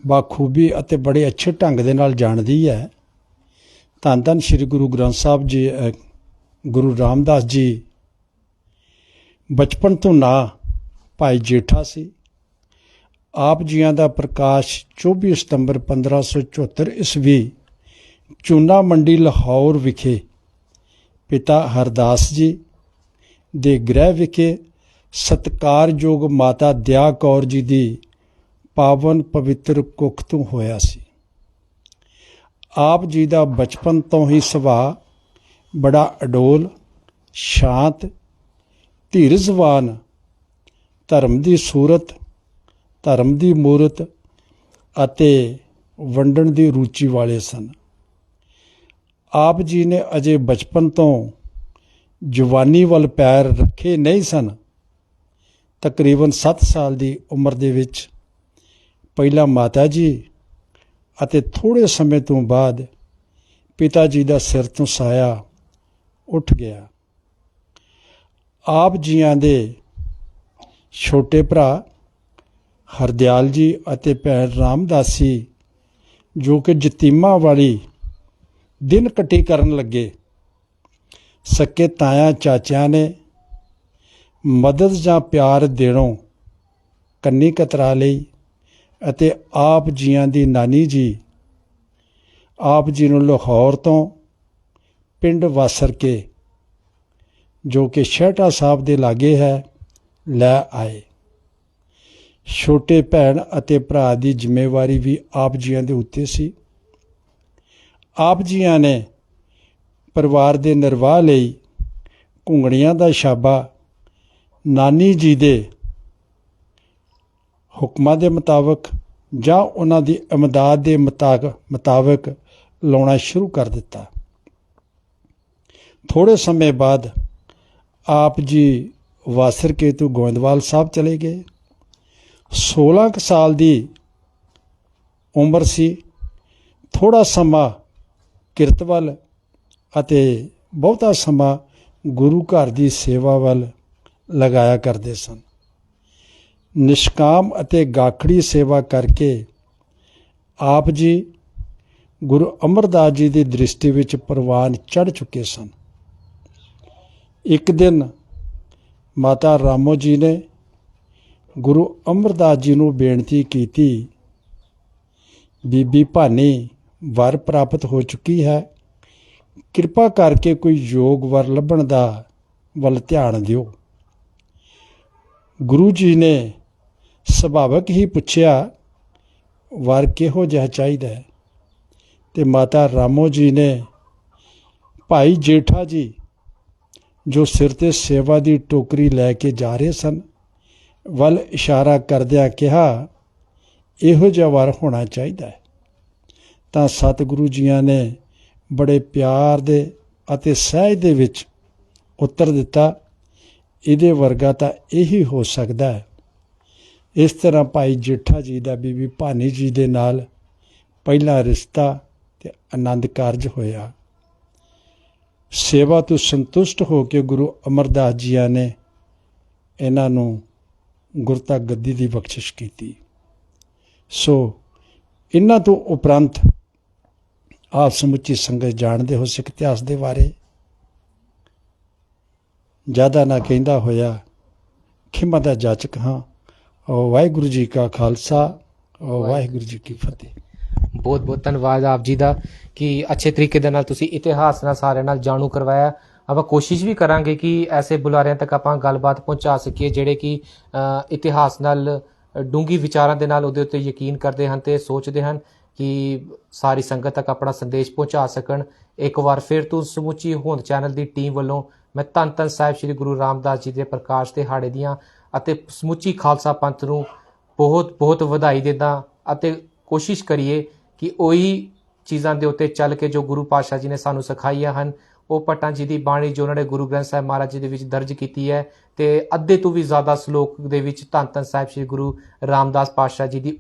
ਬਾਖੂਬੀ ਅਤੇ ਬੜੇ ਅੱਛੇ ਢੰਗ ਦੇ ਨਾਲ ਜਾਣਦੀ ਹੈ, ਧੰਨ ਧੰਨ ਸ੍ਰੀ ਗੁਰੂ ਗ੍ਰੰਥ ਸਾਹਿਬ ਜੀ, ਗੁਰੂ ਰਾਮਦਾਸ ਜੀ ਬਚਪਨ ਤੋਂ ਨਾਂ ਭਾਈ ਜੇਠਾ ਸੀ। ਆਪ ਜੀਆਂ ਦਾ ਪ੍ਰਕਾਸ਼ 24 ਸਤੰਬਰ 1574 ਈਸਵੀ ਚੂਨਾ ਮੰਡੀ ਲਾਹੌਰ ਵਿਖੇ ਪਿਤਾ ਹਰਦਾਸ ਜੀ ਦੇ ਗ੍ਰਹਿ ਵਿਖੇ ਸਤਿਕਾਰਯੋਗ ਮਾਤਾ ਦਿਆ ਕੌਰ ਜੀ ਦੀ ਪਾਵਨ ਪਵਿੱਤਰ ਕੁੱਖ ਤੋਂ ਹੋਇਆ ਸੀ। ਆਪ ਜੀ ਦਾ ਬਚਪਨ ਤੋਂ ਹੀ ਸੁਭਾਅ ਬੜਾ ਅਡੋਲ, ਸ਼ਾਂਤ, ਧੀਰਜਵਾਨ, ਧਰਮ ਦੀ ਸੂਰਤ, ਧਰਮ ਦੀ ਮੂਰਤ ਅਤੇ ਵੰਡਣ ਦੀ ਰੁਚੀ ਵਾਲੇ ਸਨ। ਆਪ ਜੀ ਨੇ ਅਜੇ ਬਚਪਨ ਤੋਂ ਜਵਾਨੀ ਵੱਲ ਪੈਰ ਰੱਖੇ ਨਹੀਂ ਸਨ। ਤਕਰੀਬਨ 7 ਸਾਲ ਦੀ ਉਮਰ ਦੇ ਵਿੱਚ ਪਹਿਲਾਂ ਮਾਤਾ ਜੀ ਅਤੇ ਥੋੜ੍ਹੇ ਸਮੇਂ ਤੋਂ ਬਾਅਦ ਪਿਤਾ ਜੀ ਦਾ ਸਿਰ ਤੋਂ ਸਾਇਆ ਉੱਠ ਗਿਆ। ਆਪ ਜੀਆਂ ਦੇ ਛੋਟੇ ਭਰਾ ਹਰਦਿਆਲ ਜੀ ਅਤੇ ਭੈਣ ਰਾਮਦਾਸੀ ਜੋ ਕਿ ਜਤੀਮਾ ਵਾਲੀ ਦਿਨ ਕੱਟੀ ਕਰਨ ਲੱਗੇ, ਸਕੇ ਤਾਇਆ ਚਾਚਿਆਂ ਨੇ ਮਦਦ ਜਾਂ ਪਿਆਰ ਦੇਣੋਂ ਕੰਨੀ ਕਤਰਾ ਲਈ ਅਤੇ ਆਪ ਜੀਆਂ ਦੀ ਨਾਨੀ ਜੀ ਆਪ ਜੀ ਨੂੰ ਲਾਹੌਰ ਤੋਂ ਪਿੰਡ ਵਾਸਰ ਕੇ ਜੋ ਕਿ ਸ਼ਹਿਟਾ ਸਾਹਿਬ ਦੇ ਲਾਗੇ ਹੈ ਲੈ ਆਏ। ਛੋਟੇ ਭੈਣ ਅਤੇ ਭਰਾ ਦੀ ਜ਼ਿੰਮੇਵਾਰੀ ਵੀ ਆਪ ਜੀਆਂ ਦੇ ਉੱਤੇ ਸੀ। ਆਪ ਜੀਆਂ ਨੇ ਪਰਿਵਾਰ ਦੇ ਨਿਰਵਾਹ ਲਈ ਘੁੰਗਣੀਆਂ ਦਾ ਛਾਬਾ ਨਾਨੀ ਜੀ ਦੇ ਹੁਕਮਾਂ ਦੇ ਮੁਤਾਬਕ ਜਾਂ ਉਹਨਾਂ ਦੀ ਇਮਦਾਦ ਦੇ ਮੁਤਾਬਕ ਲਾਉਣਾ ਸ਼ੁਰੂ ਕਰ ਦਿੱਤਾ। ਥੋੜ੍ਹੇ ਸਮੇਂ ਬਾਅਦ ਆਪ ਜੀ ਵਾਸਰਕੇ ਤੋਂ ਗੋਇੰਦਵਾਲ ਸਾਹਿਬ ਚਲੇ ਗਏ। 16 ਕੁ ਸਾਲ ਦੀ ਉਮਰ ਸੀ। ਥੋੜ੍ਹਾ ਸਮਾਂ ਕਿਰਤ ਵੱਲ ਅਤੇ ਬਹੁਤਾ ਸਮਾਂ ਗੁਰੂ ਘਰ ਦੀ ਸੇਵਾ ਵੱਲ ਲਗਾਇਆ ਕਰਦੇ ਸਨ। ਨਿਸ਼ਕਾਮ ਅਤੇ ਗਾਖੜੀ ਸੇਵਾ ਕਰਕੇ ਆਪ ਜੀ ਗੁਰੂ ਅਮਰਦਾਸ ਜੀ ਦੀ ਦ੍ਰਿਸ਼ਟੀ ਵਿੱਚ ਪ੍ਰਵਾਨ ਚੜ੍ਹ ਚੁੱਕੇ ਸਨ। ਇੱਕ ਦਿਨ ਮਾਤਾ ਰਾਮੋ ਜੀ ਨੇ ਗੁਰੂ ਅਮਰਦਾਸ ਜੀ ਨੂੰ ਬੇਨਤੀ ਕੀਤੀ, ਬੀਬੀ ਭਾਨੀ ਵਰ ਪ੍ਰਾਪਤ ਹੋ ਚੁੱਕੀ ਹੈ, ਕਿਰਪਾ ਕਰਕੇ ਕੋਈ ਯੋਗ ਵਰ ਲੱਭਣ ਦਾ ਵੱਲ ਧਿਆਨ ਦਿਓ। ਗੁਰੂ ਜੀ ਨੇ ਸੁਭਾਵਕ ਹੀ ਪੁੱਛਿਆ, ਵਰ ਕਿਹੋ ਜਿਹਾ ਚਾਹੀਦਾ ਹੈ? ਤੇ ਮਾਤਾ ਰਾਮੋ ਜੀ ਨੇ ਭਾਈ ਜੇਠਾ ਜੀ ਜੋ ਸਿਰ ਤੇ ਸੇਵਾ ਦੀ ਟੋਕਰੀ ਲੈ ਕੇ ਜਾ ਰਹੇ ਸਨ ਵੱਲ ਇਸ਼ਾਰਾ ਕਰਦਿਆਂ ਕਿਹਾ, ਇਹੋ ਜਿਹਾ ਵਰ ਹੋਣਾ ਚਾਹੀਦਾ ਹੈ। ਤਾਂ ਸਤਿਗੁਰੂ ਜੀਆਂ ਨੇ ਬੜੇ ਪਿਆਰ ਦੇ ਅਤੇ ਸਹਿਜ ਦੇ ਵਿੱਚ ਉੱਤਰ ਦਿੱਤਾ, ਇਹਦੇ ਵਰਗਾ ਤਾਂ ਇਹੀ ਹੋ ਸਕਦਾ ਹੈ। ਇਸ ਤਰ੍ਹਾਂ ਭਾਈ ਜੇਠਾ ਜੀ ਦਾ ਬੀਬੀ ਭਾਨੀ ਜੀ ਦੇ ਨਾਲ ਪਹਿਲਾ ਰਿਸ਼ਤਾ ਤੇ ਆਨੰਦ ਕਾਰਜ ਹੋਇਆ। ਸੇਵਾ ਤੋਂ ਸੰਤੁਸ਼ਟ ਹੋ ਕੇ ਗੁਰੂ ਅਮਰਦਾਸ ਜੀਆਂ ਨੇ ਇਹਨਾਂ ਨੂੰ ਗੁਰਤਾ ਗੱਦੀ ਦੀ ਬਖਸ਼ਿਸ਼ ਕੀਤੀ। ਸੋ ਇਹਨਾਂ ਤੋਂ ਉਪਰੰਤ ਆਪ ਸਮੁੱਚੀ ਸੰਗਤ ਜਾਣਦੇ ਹੋ ਸਿੱਖ ਇਤਿਹਾਸ ਦੇ ਬਾਰੇ। ਜ਼ਿਆਦਾ ਨਾ ਕਹਿੰਦਾ ਹੋਇਆ ਖਿਮਾ ਦਾ ਜਾਚਕ ਹਾਂ। ਵਾਹਿਗੁਰੂ ਜੀ ਕਾ ਖਾਲਸਾ, ਵਾਹਿਗੁਰੂ ਜੀ ਕੀ ਫਤਿਹ। ਬਹੁਤ ਬਹੁਤ ਧੰਨਵਾਦ ਆਪ ਜੀ ਦਾ ਕਿ ਅੱਛੇ ਤਰੀਕੇ ਦੇ ਨਾਲ ਤੁਸੀਂ ਇਤਿਹਾਸ ਨਾਲ ਸਾਰਿਆਂ ਨਾਲ ਜਾਣੂ ਕਰਵਾਇਆ। ਆਪਾਂ ਕੋਸ਼ਿਸ਼ ਵੀ ਕਰਾਂਗੇ ਕਿ ਐਸੇ ਬੁਲਾਰਿਆਂ ਤੱਕ ਆਪਾਂ ਗੱਲਬਾਤ ਪਹੁੰਚਾ ਸਕੀਏ ਜਿਹੜੇ ਕਿ ਇਤਿਹਾਸ ਨਾਲ ਡੂੰਘੀ ਵਿਚਾਰਾਂ ਦੇ ਨਾਲ ਉਹਦੇ ਉੱਤੇ ਯਕੀਨ ਕਰਦੇ ਹਨ ਤੇ ਸੋਚਦੇ ਹਨ ਕਿ ਸਾਰੀ ਸੰਗਤ ਤੱਕ ਆਪਣਾ ਸੰਦੇਸ਼ ਪਹੁੰਚਾ ਸਕਣ। ਇੱਕ ਵਾਰ ਫਿਰ ਤੋਂ ਸਮੁੱਚੀ ਹੋਂਦ ਚੈਨਲ ਦੀ ਟੀਮ ਵੱਲੋਂ ਮੈਂ ਧੰਨ ਧੰਨ ਸਾਹਿਬ ਸ੍ਰੀ ਗੁਰੂ ਰਾਮਦਾਸ ਜੀ ਦੇ ਪ੍ਰਕਾਸ਼ ਦਿਹਾੜੇ ਦੀਆਂ ਅਤੇ ਸਮੁੱਚੀ ਖਾਲਸਾ ਪੰਥ ਨੂੰ ਬਹੁਤ ਬਹੁਤ ਵਧਾਈ ਦਿੰਦਾ ਅਤੇ ਕੋਸ਼ਿਸ਼ ਕਰੀਏ ਕਿ ਉਹੀ ਚੀਜ਼ਾਂ ਦੇ ਉੱਤੇ ਚੱਲ ਕੇ ਜੋ ਗੁਰੂ ਪਾਤਸ਼ਾਹ ਜੀ ਨੇ ਸਾਨੂੰ ਸਿਖਾਈਆਂ ਹਨ, ਉਹ ਭੱਟਾਂ ਜੀ ਦੀ ਬਾਣੀ ਜੋ ਉਹਨਾਂ ਨੇ ਗੁਰੂ ਗ੍ਰੰਥ ਸਾਹਿਬ ਮਹਾਰਾਜ ਜੀ ਦੇ ਵਿੱਚ ਦਰਜ ਕੀਤੀ ਹੈ ਤੇ ਅੱਧੇ ਤੋਂ ਵੀ ਜ਼ਿਆਦਾ ਸ਼ਲੋਕ ਦੇ ਵਿੱਚ ਧੰਨ ਧੰਨ ਸਾਹਿਬ ਸ੍ਰੀ ਗੁਰੂ ਰਾਮਦਾਸ ਪਾਤਸ਼ਾਹ ਜੀ ਦੀ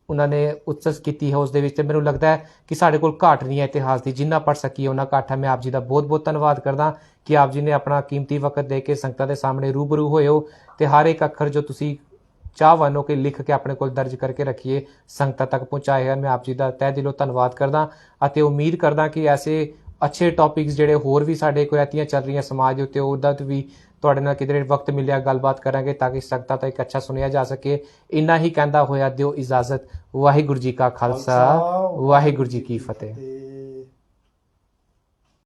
ਉਹਨਾਂ ਨੇ ਉਤਸਸ ਕੀਤੀ ਹੈ। ਉਸ ਦੇ ਵਿੱਚ ਤੇ ਮੈਨੂੰ ਲੱਗਦਾ ਹੈ ਕਿ ਸਾਡੇ ਕੋਲ ਘਾਟ ਨਹੀਂ ਹੈ ਇਤਿਹਾਸ ਦੀ, ਜਿੰਨਾ ਪੜ੍ਹ ਸਕੀਏ ਉਹਨਾਂ ਘੱਟ ਹੈ। ਮੈਂ ਆਪ ਜੀ ਦਾ ਬਹੁਤ ਬਹੁਤ ਧੰਨਵਾਦ ਕਰਦਾ ਕਿ ਆਪ ਜੀ ਨੇ ਆਪਣਾ ਕੀਮਤੀ ਵਕਤ ਦੇ ਕੇ ਸੰਗਤਾਂ ਦੇ ਸਾਹਮਣੇ ਰੂਬਰੂ ਹੋਏ ਹੋ ਤੇ ਹਰ ਇੱਕ ਅੱਖਰ ਜੋ ਤੁਸੀਂ ਚਾਹਵਾਨ ਹੋ ਕਿ ਲਿਖ ਕੇ ਆਪਣੇ ਕੋਲ ਦਰਜ ਕਰਕੇ ਰੱਖੀਏ, ਸੰਗਤਾਂ ਤੱਕ ਪਹੁੰਚਾਏ ਹਨ। ਮੈਂ ਆਪ ਜੀ ਦਾ ਤਹਿ ਦਿਲੋਂ ਧੰਨਵਾਦ ਕਰਦਾ ਅਤੇ ਉਮੀਦ ਕਰਦਾ ਕਿ ਐਸੇ ਅੱਛੇ ਟੌਪਿਕਸ ਜਿਹੜੇ ਹੋਰ ਵੀ ਸਾਡੇ ਕੁਰੀਤੀਆਂ ਚੱਲ ਰਹੀਆਂ ਸਮਾਜ ਦੇ ਉੱਤੇ, ਉਹਦਾ ਵੀ ਤੁਹਾਡੇ ਨਾਲ ਕਿਧਰੇ ਵਕਤ ਮਿਲਿਆ ਗੱਲਬਾਤ ਕਰਾਂਗੇ ਤਾਂ ਕਿ ਸੰਗਤਾਂ ਤੱਕ ਅੱਛਾ ਸੁਣਿਆ ਜਾ ਸਕੇ। ਇੰਨਾ ਹੀ ਕਹਿੰਦਾ ਹੋਇਆ ਦਿਓ ਇਜਾਜ਼ਤ। ਵਾਹਿਗੁਰੂ ਜੀ ਕਾ ਖਾਲਸਾ, ਵਾਹਿਗੁਰੂ ਜੀ ਕੀ ਫਤਿਹ।